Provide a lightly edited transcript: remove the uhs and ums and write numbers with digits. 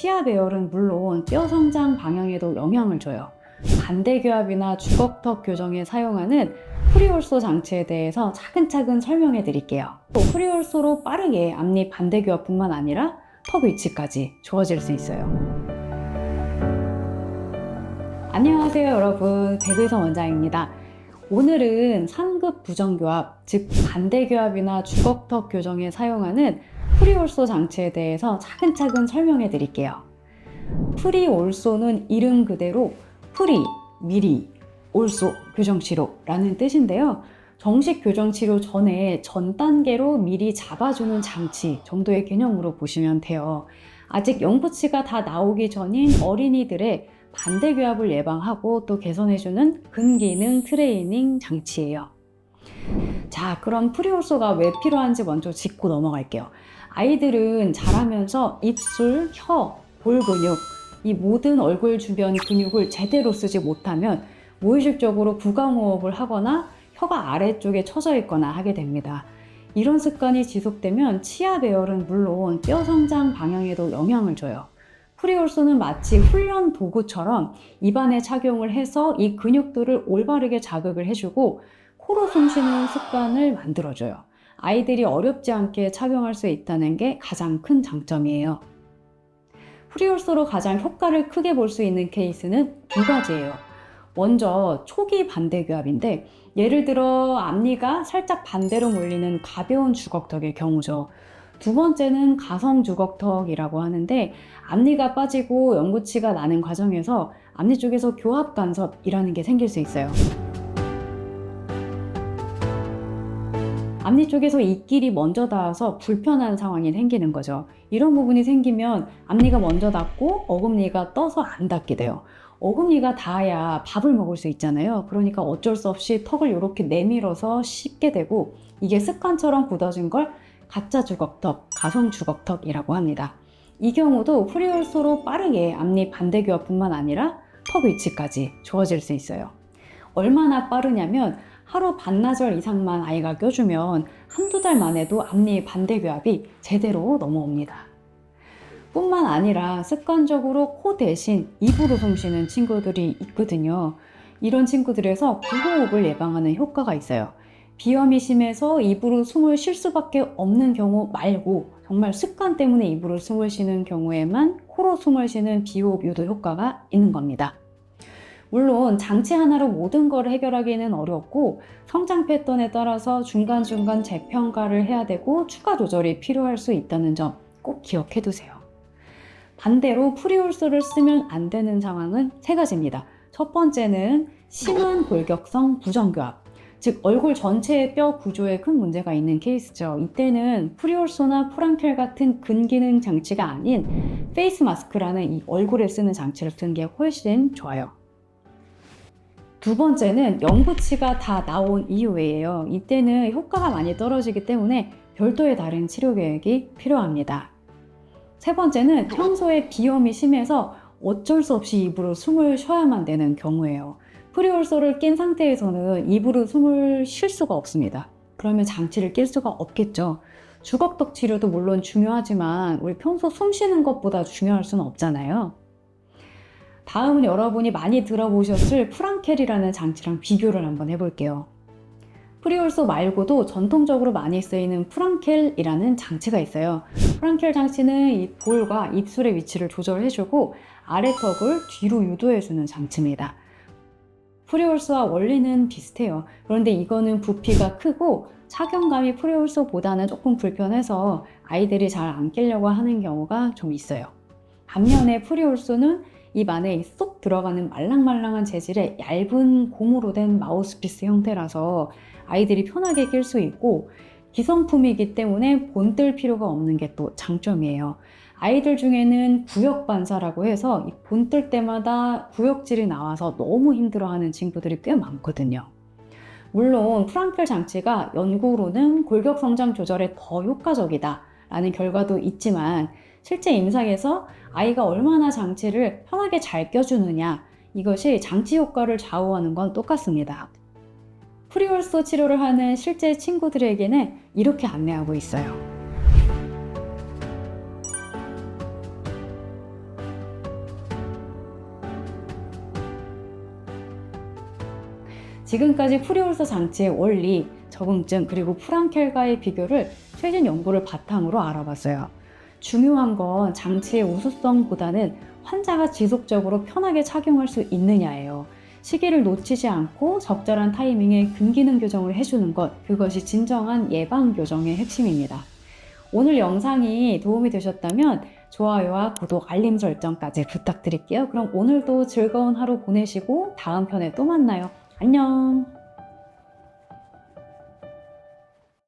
치아 배열은 물론 뼈 성장 방향에도 영향을 줘요. 반대교합이나 주걱턱 교정에 사용하는 프리올소 장치에 대해서 차근차근 설명해 드릴게요. 또 프리올소로 빠르게 앞니 반대교합뿐만 아니라 턱 위치까지 좋아질 수 있어요. 안녕하세요 여러분, 백의성 원장입니다. 오늘은 상급 부정교합, 즉 반대교합이나 주걱턱 교정에 사용하는 프리올소 장치에 대해서 차근차근 설명해 드릴게요. 프리올소는 이름 그대로 프리, 미리, 올소 교정치료라는 뜻인데요. 정식 교정치료 전에 전 단계로 미리 잡아주는 장치 정도의 개념으로 보시면 돼요. 아직 영부치가 다 나오기 전인 어린이들의 반대교합을 예방하고 또 개선해주는 근기능 트레이닝 장치예요. 자, 그럼 프리올소가 왜 필요한지 먼저 짚고 넘어갈게요. 아이들은 자라면서 입술, 혀, 볼 근육, 이 모든 얼굴 주변 근육을 제대로 쓰지 못하면 무의식적으로 구강호흡을 하거나 혀가 아래쪽에 처져 있거나 하게 됩니다. 이런 습관이 지속되면 치아 배열은 물론 뼈 성장 방향에도 영향을 줘요. 프리올소는 마치 훈련 도구처럼 입안에 착용을 해서 이 근육들을 올바르게 자극을 해주고 코로 숨 쉬는 습관을 만들어줘요. 아이들이 어렵지 않게 착용할 수 있다는 게 가장 큰 장점이에요. 프리올소로 가장 효과를 크게 볼 수 있는 케이스는 두 가지예요. 먼저 초기 반대교합인데, 예를 들어 앞니가 살짝 반대로 몰리는 가벼운 주걱턱의 경우죠. 두 번째는 가성 주걱턱이라고 하는데, 앞니가 빠지고 영구치가 나는 과정에서 앞니 쪽에서 교합 간섭이라는 게 생길 수 있어요. 앞니 쪽에서 입길이 먼저 닿아서 불편한 상황이 생기는 거죠. 이런 부분이 생기면 앞니가 먼저 닿고 어금니가 떠서 안 닿게 돼요. 어금니가 닿아야 밥을 먹을 수 있잖아요. 그러니까 어쩔 수 없이 턱을 이렇게 내밀어서 씹게 되고, 이게 습관처럼 굳어진 걸 가짜 주걱턱, 가성 주걱턱이라고 합니다. 이 경우도 프리올소로 빠르게 앞니 반대교합뿐만 아니라 턱 위치까지 좋아질 수 있어요. 얼마나 빠르냐면 하루 반나절 이상만 아이가 껴주면 한두 달만 해도 앞니 반대교합이 제대로 넘어옵니다. 뿐만 아니라 습관적으로 코 대신 입으로 숨 쉬는 친구들이 있거든요. 이런 친구들에서 구호흡을 예방하는 효과가 있어요. 비염이 심해서 입으로 숨을 쉴 수밖에 없는 경우 말고, 정말 습관 때문에 입으로 숨을 쉬는 경우에만 코로 숨을 쉬는 비호흡 유도 효과가 있는 겁니다. 물론 장치 하나로 모든 걸 해결하기는 어렵고, 성장 패턴에 따라서 중간중간 재평가를 해야 되고 추가 조절이 필요할 수 있다는 점 꼭 기억해 두세요. 반대로 프리올소를 쓰면 안 되는 상황은 세 가지입니다. 첫 번째는 심한 골격성 부정교합, 즉 얼굴 전체의 뼈 구조에 큰 문제가 있는 케이스죠. 이때는 프리올소나 프랑켈 같은 근기능 장치가 아닌 페이스 마스크라는 이 얼굴에 쓰는 장치를 쓰는 게 훨씬 좋아요. 두 번째는 영부치가 다 나온 이후에요. 이때는 효과가 많이 떨어지기 때문에 별도의 다른 치료 계획이 필요합니다. 세 번째는 평소에 비염이 심해서 어쩔 수 없이 입으로 숨을 쉬어야만 되는 경우예요. 프리올소를 낀 상태에서는 입으로 숨을 쉴 수가 없습니다. 그러면 장치를 낄 수가 없겠죠. 주걱턱 치료도 물론 중요하지만 우리 평소 숨 쉬는 것보다 중요할 수는 없잖아요. 다음은 여러분이 많이 들어보셨을 프랑켈이라는 장치랑 비교를 한번 해볼게요. 프리올소 말고도 전통적으로 많이 쓰이는 프랑켈이라는 장치가 있어요. 프랑켈 장치는 이 볼과 입술의 위치를 조절해주고 아래턱을 뒤로 유도해주는 장치입니다. 프리올소와 원리는 비슷해요. 그런데 이거는 부피가 크고 착용감이 프리올소보다는 조금 불편해서 아이들이 잘 안 끼려고 하는 경우가 좀 있어요. 반면에 프리올소는 입 안에 쏙 들어가는 말랑말랑한 재질의 얇은 고무로 된 마우스피스 형태라서 아이들이 편하게 낄 수 있고, 기성품이기 때문에 본뜰 필요가 없는 게 또 장점이에요. 아이들 중에는 구역반사라고 해서 이 본뜰 때마다 구역질이 나와서 너무 힘들어하는 친구들이 꽤 많거든요. 물론 프랑켈 장치가 연구로는 골격 성장 조절에 더 효과적이다라는 결과도 있지만, 실제 임상에서 아이가 얼마나 장치를 편하게 잘 껴주느냐, 이것이 장치 효과를 좌우하는 건 똑같습니다. 프리올소 치료를 하는 실제 친구들에게는 이렇게 안내하고 있어요. 지금까지 프리홀서 장치의 원리, 적응증, 그리고 프랑켈과의 비교를 최신 연구를 바탕으로 알아봤어요. 중요한 건 장치의 우수성보다는 환자가 지속적으로 편하게 착용할 수 있느냐예요. 시기를 놓치지 않고 적절한 타이밍에 근기능 교정을 해주는 것, 그것이 진정한 예방 교정의 핵심입니다. 오늘 영상이 도움이 되셨다면 좋아요와 구독, 알림 설정까지 부탁드릴게요. 그럼 오늘도 즐거운 하루 보내시고 다음 편에 또 만나요. 안녕!